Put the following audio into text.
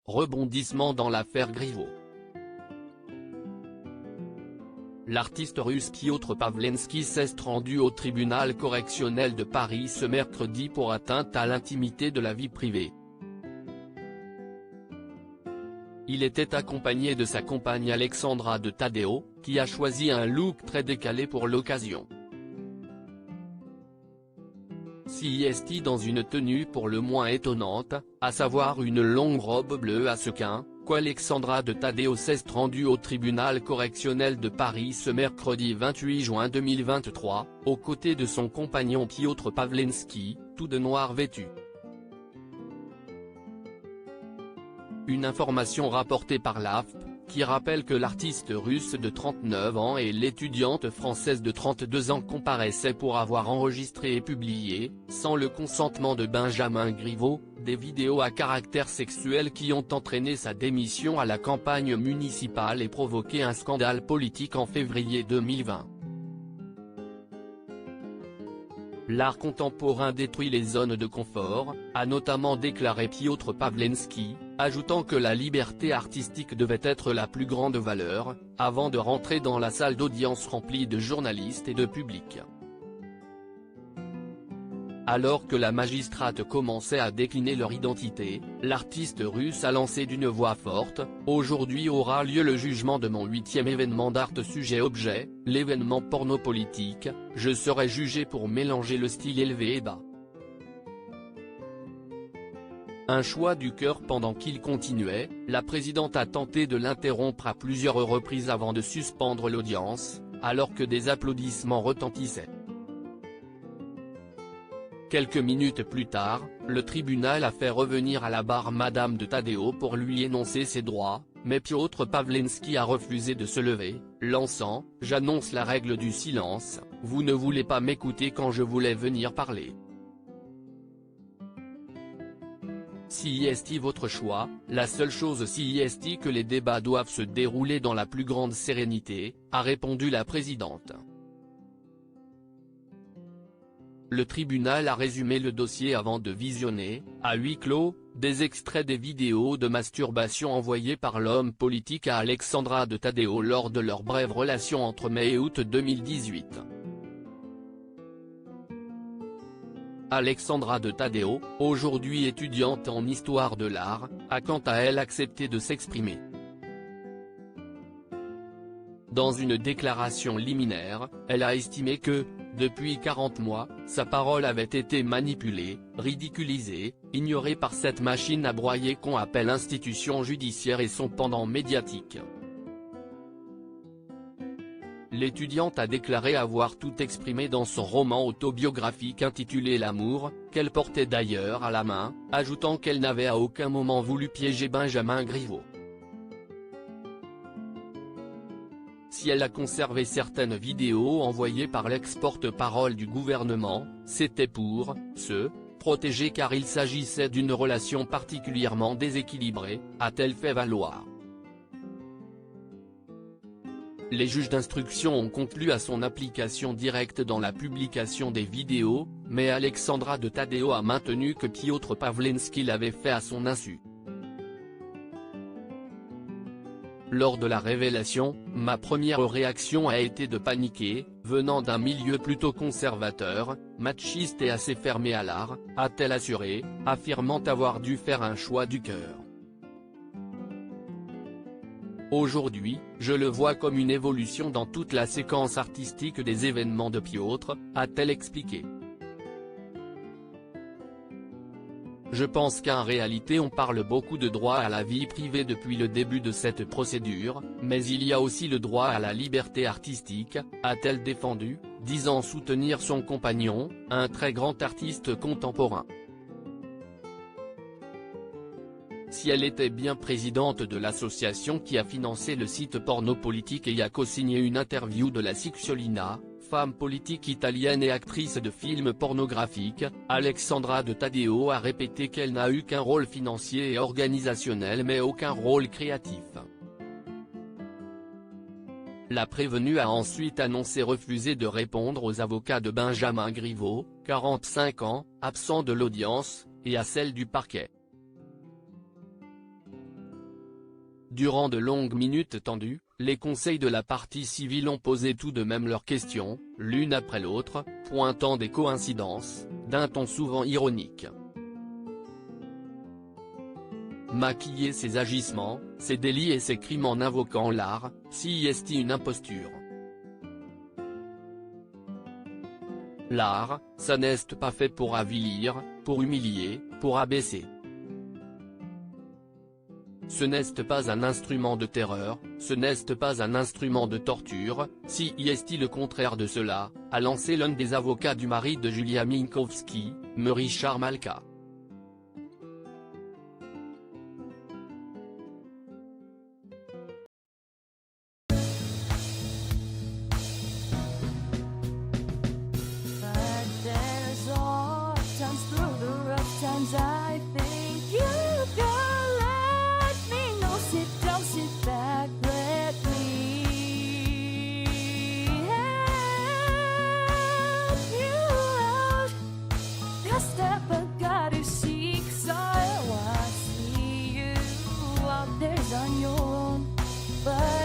Rebondissement dans l'affaire Griveaux. L'artiste russe Piotr Pavlenski s'est rendu au tribunal correctionnel de Paris ce mercredi pour atteinte à l'intimité de la vie privée. Il était accompagné de sa compagne Alexandra de Taddeo, qui a choisi un look très décalé pour l'occasion. CIST dans une tenue pour le moins étonnante, à savoir une longue robe bleue à sequins, qu'Alexandra de Taddeo s'est rendue au tribunal correctionnel de Paris ce mercredi 28 juin 2023, aux côtés de son compagnon Piotr Pavlenski, tout de noir vêtu. Une information rapportée par l'AFP, qui rappelle que l'artiste russe de 39 ans et l'étudiante française de 32 ans comparaissaient pour avoir enregistré et publié, sans le consentement de Benjamin Griveaux, des vidéos à caractère sexuel qui ont entraîné sa démission à la campagne municipale et provoqué un scandale politique en février 2020. L'art contemporain détruit les zones de confort, a notamment déclaré Piotr Pavlenski, ajoutant que la liberté artistique devait être la plus grande valeur, avant de rentrer dans la salle d'audience remplie de journalistes et de public. Alors que la magistrate commençait à décliner leur identité, l'artiste russe a lancé d'une voix forte « Aujourd'hui aura lieu le jugement de mon 8e événement d'art sujet-objet, l'événement porno-politique, je serai jugé pour mélanger le style élevé et bas. » Un choix du cœur pendant qu'il continuait, la présidente a tenté de l'interrompre à plusieurs reprises avant de suspendre l'audience, alors que des applaudissements retentissaient. Quelques minutes plus tard, le tribunal a fait revenir à la barre Madame de Taddeo pour lui énoncer ses droits, mais Piotr Pavlenski a refusé de se lever, lançant « J'annonce la règle du silence, vous ne voulez pas m'écouter quand je voulais venir parler. CIST votre choix, la seule chose CIST que les débats doivent se dérouler dans la plus grande sérénité », a répondu la présidente. Le tribunal a résumé le dossier avant de visionner, à huis clos, des extraits des vidéos de masturbation envoyées par l'homme politique à Alexandra de Taddeo lors de leur brève relation entre mai et août 2018. Alexandra de Taddeo, aujourd'hui étudiante en histoire de l'art, a quant à elle accepté de s'exprimer. Dans une déclaration liminaire, elle a estimé que, depuis 40 mois, sa parole avait été manipulée, ridiculisée, ignorée par cette machine à broyer qu'on appelle institution judiciaire et son pendant médiatique. L'étudiante a déclaré avoir tout exprimé dans son roman autobiographique intitulé L'amour, qu'elle portait d'ailleurs à la main, ajoutant qu'elle n'avait à aucun moment voulu piéger Benjamin Griveaux. Si elle a conservé certaines vidéos envoyées par l'ex-porte-parole du gouvernement, c'était pour se protéger car il s'agissait d'une relation particulièrement déséquilibrée, a-t-elle fait valoir. Les juges d'instruction ont conclu à son application directe dans la publication des vidéos, mais Alexandra de Taddeo a maintenu que Piotr Pavlenski l'avait fait à son insu. Lors de la révélation, ma première réaction a été de paniquer, venant d'un milieu plutôt conservateur, machiste et assez fermé à l'art, a-t-elle assuré, affirmant avoir dû faire un choix du cœur. Aujourd'hui, je le vois comme une évolution dans toute la séquence artistique des événements de Piotr, a-t-elle expliqué. Je pense qu'en réalité on parle beaucoup de droit à la vie privée depuis le début de cette procédure, mais il y a aussi le droit à la liberté artistique, a-t-elle défendu, disant soutenir son compagnon, un très grand artiste contemporain. Si elle était bien présidente de l'association qui a financé le site porno-politique et y a co-signé une interview de la Cicciolina, femme politique italienne et actrice de films pornographiques, Alexandra de Taddeo a répété qu'elle n'a eu qu'un rôle financier et organisationnel mais aucun rôle créatif. La prévenue a ensuite annoncé refuser de répondre aux avocats de Benjamin Griveaux, 45 ans, absent de l'audience, et à celle du parquet. Durant de longues minutes tendues, les conseils de la partie civile ont posé tout de même leurs questions, l'une après l'autre, pointant des coïncidences, d'un ton souvent ironique. Maquiller ses agissements, ses délits et ses crimes en invoquant l'art, si est une imposture. L'art, ça n'est pas fait pour avilir, pour humilier, pour abaisser. Ce n'est pas un instrument de terreur, ce n'est pas un instrument de torture, si est le contraire de cela, a lancé l'un des avocats du mari de Julia Minkowski, me Richard Malka. I think you can let me know. Sit down, sit back, let me help you out. Your step, I gotta seek, so I see you out there on your own, but